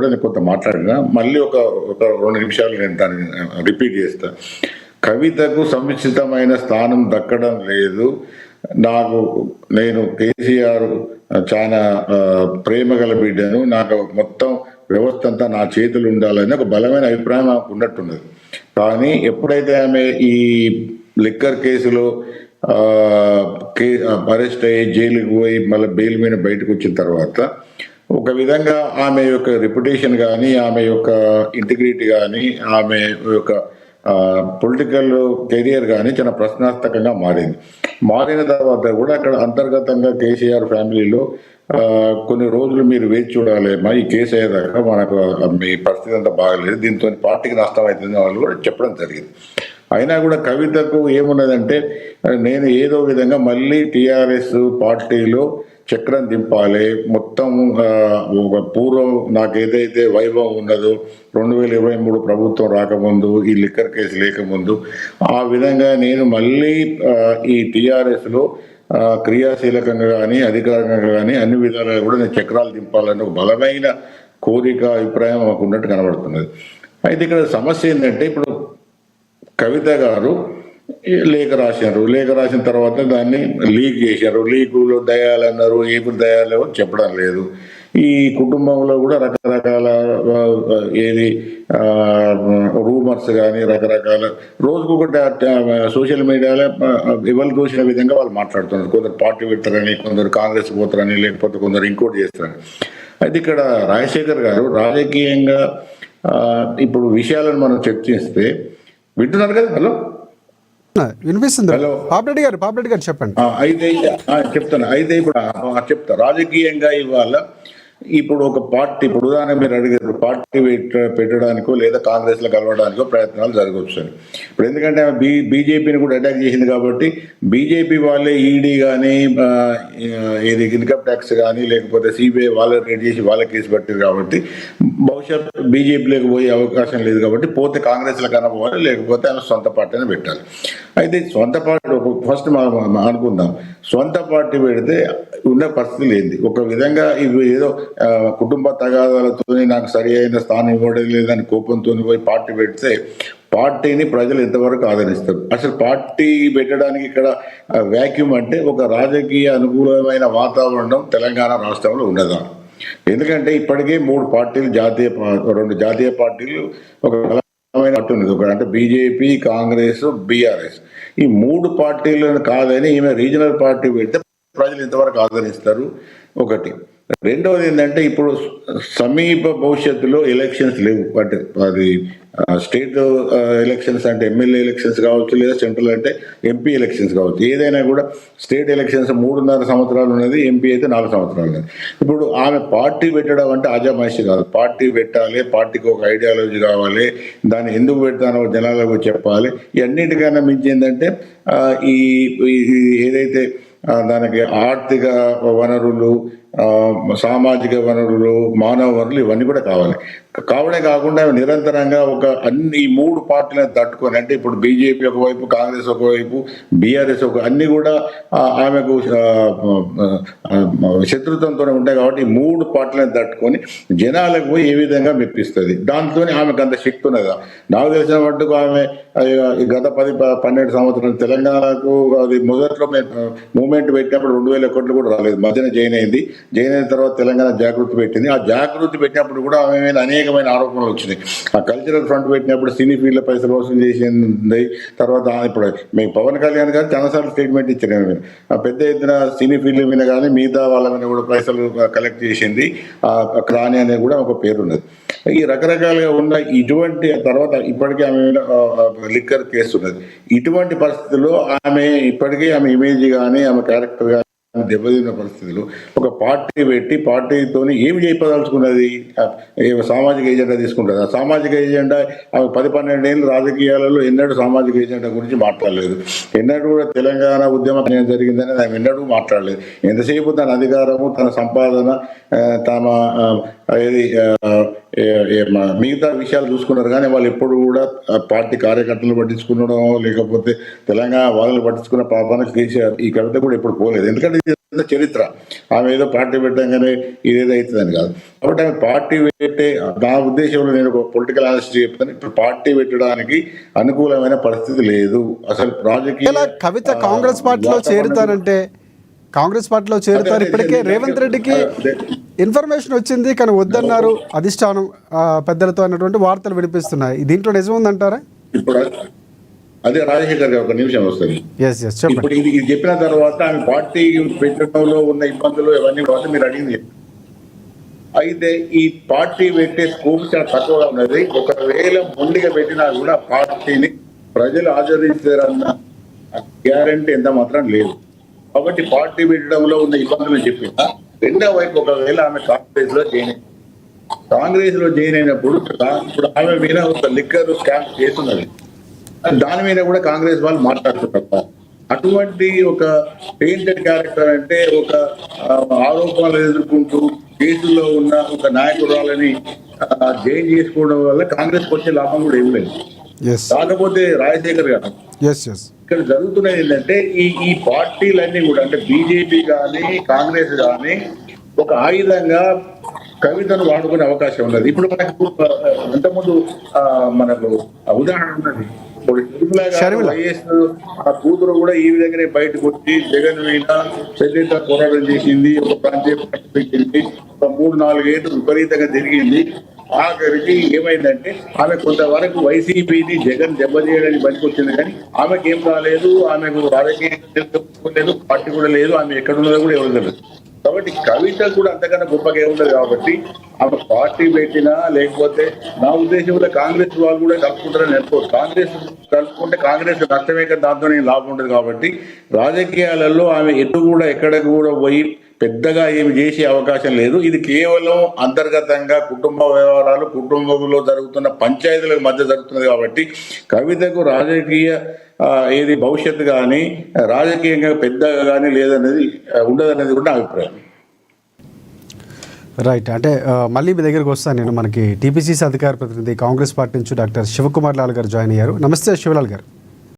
నేను కొంత మాట్లాడినా మళ్ళీ ఒక ఒక 2 నిమిషాలు నేను దాన్ని రిపీట్ చేస్తా. కవితకు సముచితమైన స్థానం దక్కడం లేదు. నేను కేసీఆర్ చాలా ప్రేమ గల బిడ్డను, నాకు మొత్తం వ్యవస్థ అంతా నా చేతులు ఉండాలని ఒక బలమైన అభిప్రాయం ఆమెకు ఉన్నట్టున్నది. కానీ ఎప్పుడైతే ఆమె ఈ లిక్కర్ కేసులో అరెస్ట్ అయ్యి జైలుకి పోయి మళ్ళీ బెయిల్ మీద బయటకు వచ్చిన తర్వాత ఒక విధంగా ఆమె యొక్క రెప్యుటేషన్ కానీ, ఆమె యొక్క ఇంటిగ్రిటీ కానీ, ఆమె యొక్క పొలిటికల్ కెరియర్ కానీ చాలా ప్రశ్నార్థకంగా మారిన తర్వాత కూడా అక్కడ అంతర్గతంగా కేసీఆర్ ఫ్యామిలీలో కొన్ని రోజులు మీరు వేచి చూడాలి, ఈ కేసు అయ్యేదాకా మనకు మీ పరిస్థితి అంతా బాగలేదు, దీంతో పార్టీకి నష్టం అవుతుంది వాళ్ళు కూడా చెప్పడం జరిగింది. అయినా కూడా కవితకు ఏమున్నదంటే, నేను ఏదో విధంగా మళ్ళీ టీఆర్ఎస్ పార్టీలో చక్రం దింపాలి, మొత్తం పూర్వం నాకు ఏదైతే వైభవం ఉన్నదో 2023 ప్రభుత్వం రాకముందు, ఈ లిక్కర్ కేసు లేకముందు, ఆ విధంగా నేను మళ్ళీ ఈ టీఆర్ఎస్లో క్రియాశీలకంగా కానీ అధికారికంగా కానీ అన్ని విధాలుగా కూడా నేను చక్రాలు దింపాలని ఒక బలమైన కోరిక, అభిప్రాయం మాకు ఉన్నట్టు కనబడుతున్నది. అయితే ఇక్కడ సమస్య ఏంటంటే, ఇప్పుడు కవిత గారు లేఖ రాసిన తర్వాత దాన్ని లీక్ చేశారు. లీకులో దయాలు అన్నారు, ఏపుడు దయాలు చెప్పడం లేదు. ఈ కుటుంబంలో కూడా రకరకాల రూమర్స్ కానీ రకరకాల రోజుకొకటి సోషల్ మీడియాలో ఎవరు చూసిన విధంగా వాళ్ళు మాట్లాడుతున్నారు. కొందరు పార్టీ పెట్టారని, కొందరు కాంగ్రెస్ పోతారని, లేకపోతే కొందరు ఇంకోటి చేస్తారని. అయితే ఇక్కడ రాజశేఖర్ గారు రాజకీయంగా ఇప్పుడు విషయాలను మనం చర్చిస్తే వింటున్నారు కదా. హలో, వినిపిస్తుంది. పాపిరెడ్డి గారు చెప్పండి. అయితే చెప్తాను. అయితే ఇప్పుడు చెప్తా, రాజకీయంగా ఇవాళ ఇప్పుడు ఒక పార్టీ, ఇప్పుడు ఉదాహరణ మీరు అడిగారు, పార్టీ పెట్టడానికో లేదా కాంగ్రెస్ లో కలవడానికో ప్రయత్నాలు జరగవచ్చు. ఇప్పుడు ఎందుకంటే బీజేపీని కూడా అటాక్ చేసింది కాబట్టి బీజేపీ వాళ్ళే ఈడీ కానీ ఇది ఇన్కమ్ ట్యాక్స్ కానీ లేకపోతే సిబిఐ వాళ్ళే రేట్ చేసి వాళ్ళ కేసు పెట్టారు కాబట్టి బహుశా బీజేపీలోకి పోయే అవకాశం లేదు. కాబట్టి పోతే కాంగ్రెస్ లో కనపోవాలి, లేకపోతే ఆమె సొంత పార్టీని పెట్టాలి. అయితే సొంత పార్టీ ఫస్ట్ మనం అనుకుందాం, సొంత పార్టీ పెడితే ఉన్న పరిస్థితులు ఏంది? ఒక విధంగా ఇవి ఏదో కుటుంబ తగాదాలతో నాకు సరి అయిన స్థానం ఇవ్వడం లేదని కోపంతో పోయి పార్టీ పెడితే పార్టీని ప్రజలు ఎంతవరకు ఆదరిస్తారు? అసలు పార్టీ పెట్టడానికి ఇక్కడ వ్యాక్యూమ్ అంటే ఒక రాజకీయ అనుకూలమైన వాతావరణం తెలంగాణ రాష్ట్రంలో ఉన్నదా? ఎందుకంటే ఇప్పటికే 3 పార్టీలు, 2 జాతీయ పార్టీలు, ఒక పార్టీ ఉన్నది, ఒక అంటే బీజేపీ, కాంగ్రెస్, బీఆర్ఎస్. ఈ 3 పార్టీలను కాదని ఈమె రీజనల్ పార్టీ పెడితే ప్రజలు ఎంతవరకు ఆదరిస్తారు? ఒకటి. రెండవది ఏంటంటే, ఇప్పుడు సమీప భవిష్యత్తులో ఎలక్షన్స్ లేవు. అంటే అది స్టేట్ ఎలక్షన్స్ అంటే ఎమ్మెల్యే ఎలక్షన్స్ కావచ్చు, లేదా సెంట్రల్ అంటే ఎంపీ ఎలక్షన్స్ కావచ్చు. ఏదైనా కూడా స్టేట్ ఎలక్షన్స్ 3.5 సంవత్సరాలు ఉన్నది, ఎంపీ అయితే 4 సంవత్సరాలు ఉన్నది. ఇప్పుడు ఆమె పార్టీ పెట్టడం అంటే ఆజామాయిషి కాదు. పార్టీ పెట్టాలి, పార్టీకి ఒక ఐడియాలజీ కావాలి, దాన్ని ఎందుకు పెడతానో జనాలకు చెప్పాలి. ఇవన్నిటికన్నా మించి ఏంటంటే ఈ ఏదైతే దానికి ఆర్థిక వనరులు, సామాజిక వనరులు, మానవ వనరులు ఇవన్నీ కూడా కావడే కాకుండా నిరంతరంగా ఈ 3 పార్టీలను తట్టుకొని, అంటే ఇప్పుడు బీజేపీ ఒకవైపు, కాంగ్రెస్ ఒకవైపు, బీఆర్ఎస్ అన్ని కూడా ఆమెకు శత్రుత్వంతో ఉంటాయి. కాబట్టి 3 పార్టీలను తట్టుకొని జనాలకు పోయి ఏ విధంగా మెప్పిస్తుంది, దాంతో ఆమెకు అంత శక్తి ఉన్నదా? నాకు తెలిసిన మట్టుకు ఆమె గత 10-12 సంవత్సరాలు తెలంగాణకు అది మొదట్లో మూమెంట్ పెట్టినప్పుడు 2,000 కోట్లు కూడా రాలేదు. మధ్యన జాయిన్ అయిన తర్వాత తెలంగాణ జాగృతి పెట్టింది. ఆ జాగృతి పెట్టినప్పుడు కూడా ఆమె మీద అనేకమైన ఆరోపణలు వచ్చినాయి. ఆ కల్చరల్ ఫ్రంట్ పెట్టినప్పుడు సినీ ఫీల్డ్ పైసలు వసూలు చేసింది. తర్వాత ఇప్పుడు మేము పవన్ కళ్యాణ్ గారు చాలాసార్లు స్టేట్మెంట్ ఇచ్చారు, పెద్ద ఎత్తున సినీ ఫీల్డ్ మీద కానీ మిగతా వాళ్ళ మీద కూడా పైసలు కలెక్ట్ చేసింది క్రాని అనేది కూడా ఒక పేరు ఉన్నది. ఈ రకరకాలుగా ఉన్న ఇటువంటి తర్వాత ఇప్పటికే ఆమె లిక్కర్ కేసు ఉన్నది. ఇటువంటి పరిస్థితుల్లో ఇప్పటికే ఆమె ఇమేజ్ కానీ ఆమె క్యారెక్టర్ కానీ దెబ్బతిన్న పరిస్థితులు ఒక పార్టీ పెట్టి పార్టీతో ఏమి చేయదలుచుకున్నది? సామాజిక ఎజెండా తీసుకుంటుంది. ఆ సామాజిక ఎజెండా 10-12 ఏళ్ళు రాజకీయాలలో ఎన్నడూ సామాజిక ఎజెండా గురించి మాట్లాడలేదు. ఎన్నడూ కూడా తెలంగాణ ఉద్యమం జరిగిందని ఆమె ఎన్నడూ మాట్లాడలేదు. ఎంతసేపు తన అధికారము, తన సంపాదన, తమ మిగతా విషయాలు చూసుకున్నారు. కానీ వాళ్ళు ఎప్పుడు కూడా పార్టీ కార్యకర్తలు పట్టించుకునడం, లేకపోతే తెలంగాణ వాళ్ళని పట్టించుకున్న పాపాన కేసీఆర్ ఈ కవిత కూడా ఎప్పుడు పోలేదు. ఎందుకంటే ఉన్న చరిత్ర. ఆమె ఏదో పార్టీ పెట్టగానే ఇదేదో అవుతుందని కాదు. కాబట్టి ఆమె పార్టీ పెట్టే, నా ఉద్దేశంలో నేను ఒక పొలిటికల్ ఆనెస్ట్ చెప్తాను, ఇప్పుడు పార్టీ పెట్టడానికి అనుకూలమైన పరిస్థితి లేదు. అసలు రాజకీయ ఇలా కవిత కాంగ్రెస్ పార్టీలో చేరుతారంటే కాంగ్రెస్ పార్టీలో చేరుతారు. ఇప్పటికే రేవంత్ రెడ్డికి ఇన్ఫర్మేషన్ వచ్చింది కానీ వద్దన్నారు అధిష్టానం పెద్దలతో అన్నటువంటి వార్తలు వినిపిస్తున్నాయి. దీంట్లో నిజం ఉందంటారా? ఇప్పుడు అదే రాజశేఖర్ గారు ఒక నిమిషం వస్తుంది. ఎస్ ఎస్ చెప్పండి. ఇప్పుడు ఇది చెప్పిన తర్వాత ఆమె పార్టీ పెట్టడంలో ఉన్న ఇబ్బందులు ఇవన్నీ కూడా మీరు అడిగింది. అయితే ఈ పార్టీ పెట్టే స్కోప్ చాలా తక్కువగా ఉన్నది. ఒకవేళ మొండిగా పెట్టినా కూడా పార్టీని ప్రజలు ఆచరిస్తారన్న గ్యారంటీ ఎంత మాత్రం లేదు. కాబట్టి పార్టీ పెట్టడంలో ఉన్న ఇబ్బందులు చెప్పిన రెండో వైపు ఒకవేళ ఆమె కాంగ్రెస్ లో జాయిన్ అయినప్పుడు ఇప్పుడు ఆమె మీద ఒక లిక్కర్ స్కామ్ చేస్తున్నది. దాని మీద కూడా కాంగ్రెస్ వాళ్ళు మాట్లాడుతున్నారు. అటువంటి ఒక పెయింటెడ్ క్యారెక్టర్ అంటే ఒక ఆరోపణలు ఎదుర్కొంటూ కేసుల్లో ఉన్న ఒక నాయకురాలని జైన్ చేసుకోవడం వల్ల కాంగ్రెస్ వచ్చే లాభం కూడా ఏం లేదు. కాకపోతే రాజశేఖర్ గారు ఇక్కడ జరుగుతున్నది ఏంటంటే ఈ పార్టీలన్నీ కూడా అంటే బీజేపీ కానీ కాంగ్రెస్ కానీ ఒక ఆయుధంగా కవితను వాడుకునే అవకాశం ఉన్నది. ఇప్పుడు మనకు ఇంతకుముందు మనకు ఉదాహరణ ఉన్నది. వైఎస్ ఆ కూతురు కూడా ఈ విధంగానే బయటకు వచ్చి జగన్ మీద పెద్ద పోరాటం చేసింది, ఒక ప్రాంతీయ పార్టీ పెట్టింది, ఒక 3-4 ఏళ్ళు విపరీతంగా జరిగింది. ఆఖరికి ఏమైందంటే ఆమె కొంతవరకు వైసీపీని జగన్ దెబ్బతీయడానికి పనికొచ్చింది కానీ ఆమెకి ఏం కాలేదు, ఆమెకు రాజకీయం లేదు, పార్టీ కూడా లేదు, ఆమె ఎక్కడున్నదో కూడా ఎవరు తెలియదు. కాబట్టి కవిత కూడా అంతకన్నా గొప్పగా ఏముండదు. కాబట్టి ఆమె పార్టీ పెట్టినా లేకపోతే నా ఉద్దేశంలో కాంగ్రెస్ వాళ్ళు కూడా కలుపుకుంటారని అనుకో. కాంగ్రెస్ కలుపుకుంటే కాంగ్రెస్ నష్టమే కదా, దాంతో నేను లాభం ఉండదు. కాబట్టి రాజకీయాలలో ఆమె ఎటు కూడా ఎక్కడికి కూడా పోయి పెద్దగా ఏమి చేసే అవకాశం లేదు. ఇది కేవలం అంతర్గతంగా కుటుంబ వ్యవహారాలు, కుటుంబంలో జరుగుతున్న పంచాయతీల మధ్య జరుగుతున్నది. కాబట్టి కవితకు రాజకీయ ఏది భవిష్యత్తు కానీ రాజకీయంగా పెద్దగా కానీ లేదనేది ఉండదనేది కూడా నా అభిప్రాయం. రైట్. అంటే మళ్ళీ మీ దగ్గరికి వస్తాను నేను. మనకి టీపీసీసీ అధికార ప్రతినిధి కాంగ్రెస్ పార్టీ నుంచి డాక్టర్ శివకుమార్ లాల్ గారు జాయిన్ అయ్యారు. నమస్తే శివలాల్ గారు.